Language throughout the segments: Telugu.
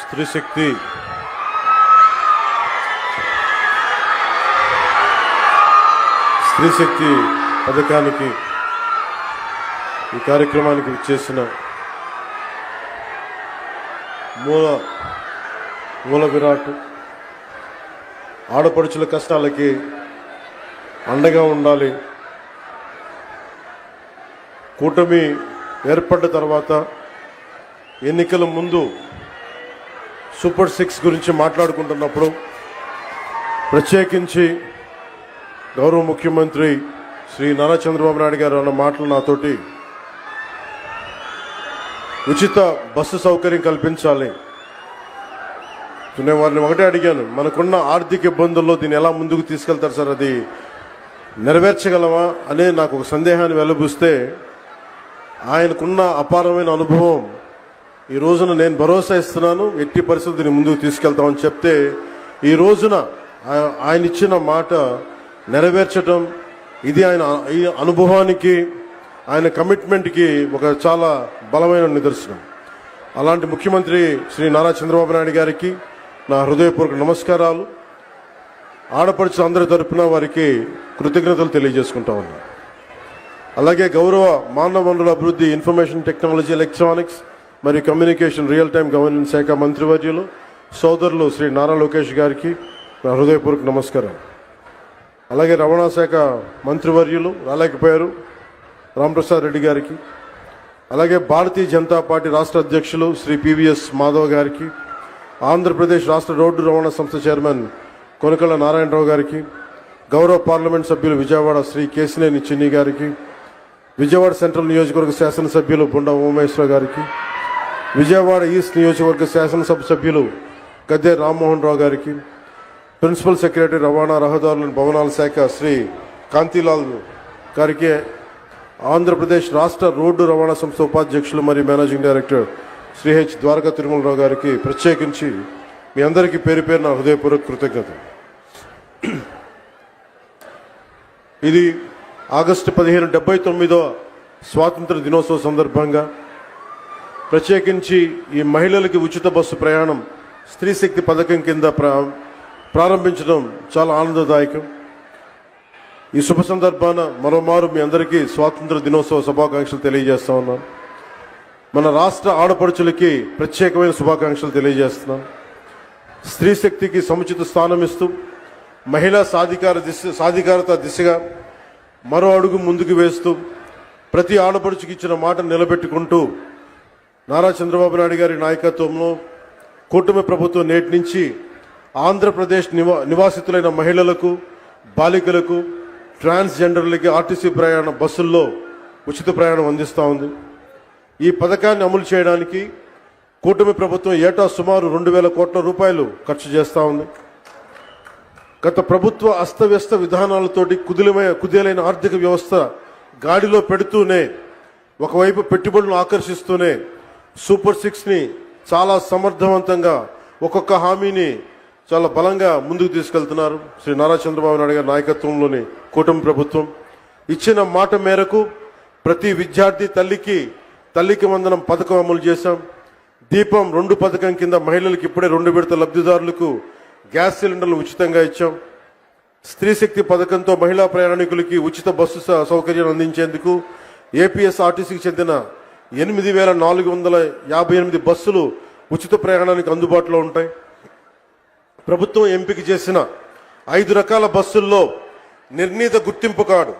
స్త్రీ శక్తి పథకానికి ఈ కార్యక్రమానికి విచ్చేసిన మూల విరాట్ ఆడపడుచుల కష్టాలకి అండగా ఉండాలి. కూటమి ఏర్పడ్డ తర్వాత ఎన్నికల ముందు సూపర్ 6 గురించి మాట్లాడుకుంటున్నప్పుడు ప్రత్యేకించి గౌరవ ముఖ్యమంత్రి శ్రీ నారా చంద్రబాబు నాయుడు గారు అన్న మాటలు నాతోటి ఉచిత బస్సు సౌకర్యం కల్పించాలి. నేను వారిని ఒకటే అడిగాను, మనకున్న ఆర్థిక ఇబ్బందుల్లో దీన్ని ఎలా ముందుకు తీసుకెళ్తారు సార్, అది నెరవేర్చగలమా అనే నాకు ఒక సందేహాన్ని వెల్లబూస్తే ఆయనకున్న అపారమైన అనుభవం ఈ రోజున నేను భరోసా ఇస్తున్నాను, ఎట్టి పరిస్థితిని ముందుకు తీసుకెళ్తామని చెప్తే ఈ రోజున ఆయన ఇచ్చిన మాట నెరవేర్చడం ఇది ఆయన ఈ అనుభవానికి ఆయన కమిట్మెంట్కి ఒక చాలా బలమైన నిదర్శనం. అలాంటి ముఖ్యమంత్రి శ్రీ నారా చంద్రబాబు నాయుడు గారికి నా హృదయపూర్వక నమస్కారాలు. ఆడపడుచు అందరి తరపున వారికి కృతజ్ఞతలు తెలియజేసుకుంటా ఉన్నాను. అలాగే గౌరవ మానవ వనరుల అభివృద్ధి, ఇన్ఫర్మేషన్ టెక్నాలజీ, ఎలక్ట్రానిక్స్ మరియు కమ్యూనికేషన్, రియల్ టైం గవర్నెన్స్ శాఖ మంత్రివర్యులు సోదరులు శ్రీ నారా లోకేష్ గారికి నా హృదయపూర్వక నమస్కారం. అలాగే రవాణా శాఖ మంత్రివర్యులు రాలేకపోయారు రాంప్రసాద్ రెడ్డి గారికి, అలాగే భారతీయ జనతా పార్టీ రాష్ట్ర అధ్యక్షులు శ్రీ పివిఎస్ మాధవ్ గారికి, ఆంధ్రప్రదేశ్ రాష్ట్ర రోడ్డు రవాణా సంస్థ చైర్మన్ కొనకళ్ళ నారాయణరావు గారికి, గౌరవ పార్లమెంట్ సభ్యులు విజయవాడ శ్రీ కేసినేని చిన్ని గారికి, విజయవాడ సెంట్రల్ నియోజకవర్గ శాసనసభ్యులు బుండా ఉమేశ్వర గారికి, విజయవాడ ఈస్ట్ నియోజకవర్గ శాసనసభ సభ్యులు గద్దె రామ్మోహన్ రావు గారికి, ప్రిన్సిపల్ సెక్రటరీ రవాణా రహదారుల భవనాల శాఖ శ్రీ కాంతిలాల్ గారికి, ఆంధ్రప్రదేశ్ రాష్ట్ర రోడ్డు రవాణా సంస్థ ఉపాధ్యక్షులు మరియు managing director Shri H Dwaraka Tirumalarao గారికి ప్రత్యేకించి మీ అందరికీ పేరు పేరు నా హృదయపూర్వక కృతజ్ఞత. ఇది ఆగస్టు 15 79వ స్వాతంత్ర దినోత్సవ సందర్భంగా ప్రత్యేకించి ఈ మహిళలకి ఉచిత బస్సు ప్రయాణం స్త్రీ శక్తి పథకం కింద ప్రారంభించడం చాలా ఆనందదాయకం. ఈ శుభ సందర్భాన మరోమారు మీ అందరికీ స్వాతంత్ర దినోత్సవ శుభాకాంక్షలు తెలియజేస్తా ఉన్నాను. మన రాష్ట్ర ఆడపడుచులకి ప్రత్యేకమైన శుభాకాంక్షలు తెలియజేస్తున్నాను. స్త్రీ శక్తికి సముచిత స్థానం ఇస్తూ మహిళా సాధికారత దిశగా మరో అడుగు ముందుకు వేస్తూ ప్రతి ఆడపడుచుకి ఇచ్చిన మాట నిలబెట్టుకుంటూ నారా చంద్రబాబు నాయుడు గారి నాయకత్వంలో కూటమి ప్రభుత్వం నేటి నుంచి ఆంధ్రప్రదేశ్ నివాసితులైన మహిళలకు, బాలికలకు, ట్రాన్స్జెండర్లకి ఆర్టీసీ బస్సుల్లో ఉచిత ప్రయాణం అందిస్తూ ఉంది. ఈ పథకాన్ని అమలు చేయడానికి కూటమి ప్రభుత్వం ఏటా సుమారు 2000 కోట్ల రూపాయలు ఖర్చు చేస్తూ ఉంది. గత ప్రభుత్వ అస్తవ్యస్త విధానాలతోటి కుదేలైన ఆర్థిక వ్యవస్థ గాడిలో పెడుతూనే, ఒకవైపు పెట్టుబడులను ఆకర్షిస్తూనే సూపర్ 6ని చాలా సమర్థవంతంగా ఒక్కొక్క హామీని చాలా బలంగా ముందుకు తీసుకెళ్తున్నారు శ్రీ నారా చంద్రబాబు నాయుడు గారి నాయకత్వంలోని కూటమి ప్రభుత్వం. ఇచ్చిన మాట మేరకు ప్రతి విద్యార్థి తల్లికి వందనం పథకం అమలు చేశాం. దీపం 2 పథకం కింద మహిళలకు ఇప్పుడే 2 విడత లబ్ధిదారులకు గ్యాస్ సిలిండర్లు ఉచితంగా ఇచ్చాం. స్త్రీ శక్తి పథకంతో మహిళా ప్రయాణికులకి ఉచిత బస్సు సౌకర్యం అందించేందుకు ఏపీఎస్ఆర్టీసీకి చెందిన 8458 బస్సులు ఉచిత ప్రయాణానికి అందుబాటులో ఉంటాయి. ప్రభుత్వం ఎంపిక చేసిన 5 రకాల బస్సుల్లో నిర్ణీత గుర్తింపు కార్డు,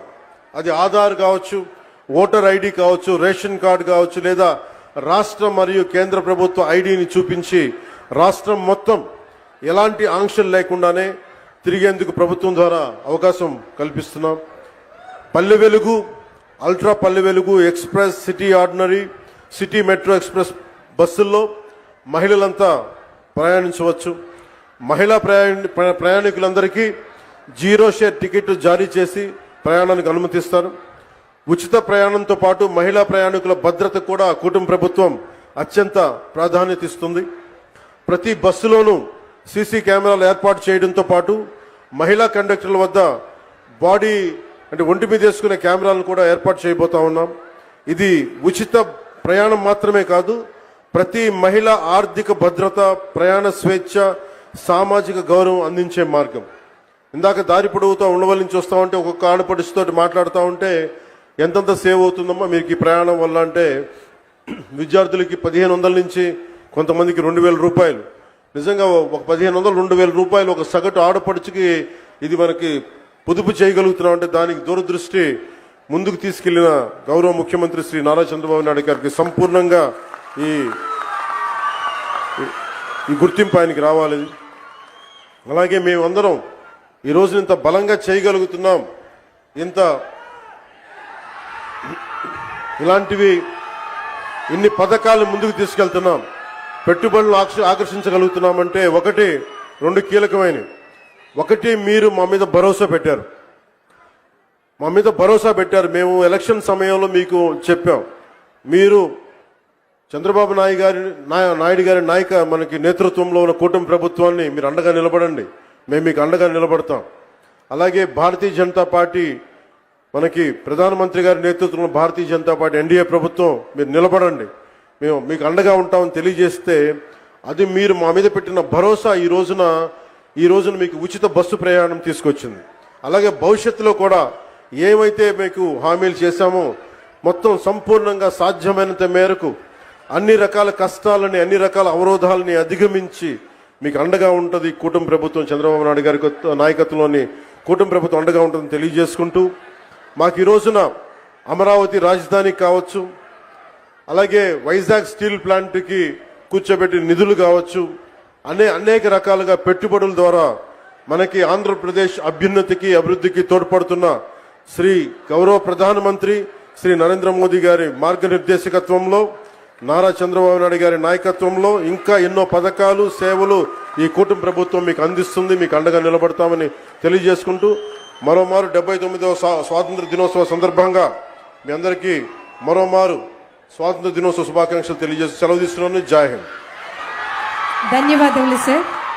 అది ఆధార్ కావచ్చు, ఓటర్ ఐడి కావచ్చు, రేషన్ కార్డు కావచ్చు, లేదా రాష్ట్ర మరియు కేంద్ర ప్రభుత్వ ఐడిని చూపించి రాష్ట్రం మొత్తం ఎలాంటి ఆంక్షలు లేకుండానే తిరిగేందుకు ప్రభుత్వం ద్వారా అవకాశం కల్పిస్తున్నాం. Palle Velugu, ultra Palle Velugu, express, city ordinary, city metro express బస్సుల్లో మహిళలంతా ప్రయాణించవచ్చు. మహిళా ప్రయాణికులందరికీ 0 షేర్ టికెట్ జారీ చేసి ప్రయాణానికి అనుమతిస్తారు. ఉచిత ప్రయాణంతో పాటు మహిళా ప్రయాణికుల భద్రత కూడా కూటమి ప్రభుత్వం అత్యంత ప్రాధాన్యత ఇస్తుంది. ప్రతి బస్సులోనూ సీసీ కెమెరాలు ఏర్పాటు చేయడంతో పాటు మహిళా కండక్టర్ల వద్ద బాడీ అంటే ఒంటి మీద వేసుకునే కెమెరాలను కూడా ఏర్పాటు చేయబోతా ఉన్నాం. ఇది ఉచిత ప్రయాణం మాత్రమే కాదు, ప్రతి మహిళ ఆర్థిక భద్రత, ప్రయాణ స్వేచ్ఛ, సామాజిక గౌరవం అందించే మార్గం. ఇందాక దారి పొడవుతా ఉండవల్లి నుంచి వస్తా ఉంటే ఒక్కొక్క ఆడపడుచుతో మాట్లాడుతూ ఉంటే ఎంతంత సేవ్ అవుతుందమ్మా మీకు ఈ ప్రయాణం వల్ల అంటే, విద్యార్థులకి 1500 నుంచి కొంతమందికి 2000 రూపాయలు. నిజంగా ఒక 1500 2000 రూపాయలు ఒక సగటు ఆడపడుచుకి ఇది మనకి పొదుపు చేయగలుగుతున్నాం అంటే దానికి దూరదృష్టి ముందుకు తీసుకెళ్లిన గౌరవ ముఖ్యమంత్రి శ్రీ నారా చంద్రబాబు నాయుడు గారికి సంపూర్ణంగా ఈ గుర్తింపు ఆయనకి రావాలి. అలాగే మేమందరం ఈ రోజు ఇంత బలంగా చేయగలుగుతున్నాం, ఇంత ఇలాంటివి ఇన్ని పథకాలు ముందుకు తీసుకెళ్తున్నాం, పెట్టుబడులు ఆకర్షించగలుగుతున్నామంటే ఒకటి 2 కీలకమైనవి. ఒకటి, మీరు మా మీద భరోసా పెట్టారు. మేము ఎలక్షన్ సమయంలో మీకు చెప్పాం, మీరు చంద్రబాబు నాయుడు గారి మనకి నేతృత్వంలో ఉన్న కూటమి ప్రభుత్వాన్ని మీరు అండగా నిలబడండి, మేము మీకు అండగా నిలబడతాం. అలాగే భారతీయ జనతా పార్టీ మనకి ప్రధానమంత్రి గారి నేతృత్వంలో భారతీయ జనతా పార్టీ ఎన్డీఏ ప్రభుత్వం మీరు నిలబడండి, మేము మీకు అండగా ఉంటామని తెలియజేస్తే అది మీరు మా మీద పెట్టిన భరోసా ఈ రోజున మీకు ఉచిత బస్సు ప్రయాణం తీసుకొచ్చింది. అలాగే భవిష్యత్తులో కూడా ఏమైతే మీకు హామీలు చేశామో మొత్తం సంపూర్ణంగా సాధ్యమైనంత మేరకు అన్ని రకాల కష్టాలని, అన్ని రకాల అవరోధాలని అధిగమించి మీకు అండగా ఉంటుంది కూటమి ప్రభుత్వం, చంద్రబాబు నాయుడు గారి నాయకత్వంలోని కూటమి ప్రభుత్వం అండగా ఉంటుందని తెలియజేసుకుంటూ, మాకు ఈ రోజున అమరావతి రాజధాని కావచ్చు, అలాగే వైజాగ్ స్టీల్ ప్లాంట్కి కూర్చోబెట్టి నిధులు కావచ్చు, అనేక రకాలుగా పెట్టుబడుల ద్వారా మనకి ఆంధ్రప్రదేశ్ అభ్యున్నతికి, అభివృద్ధికి తోడ్పడుతున్న శ్రీ గౌరవ ప్రధానమంత్రి శ్రీ నరేంద్ర మోదీ గారి మార్గనిర్దేశకత్వంలో, నారా చంద్రబాబు నాయుడు గారి నాయకత్వంలో ఇంకా ఎన్నో పథకాలు, సేవలు ఈ కూటమి ప్రభుత్వం మీకు అందిస్తుంది, మీకు అండగా నిలబడతామని తెలియజేసుకుంటూ మరోమారు 79వ స్వాతంత్ర దినోత్సవ సందర్భంగా మీ అందరికీ మరోమారు స్వాతంత్ర దినోత్సవ శుభాకాంక్షలు తెలియజేసి సెలవు తీసుకున్నాను. జై హింద్. ధన్యవాదములు సార్.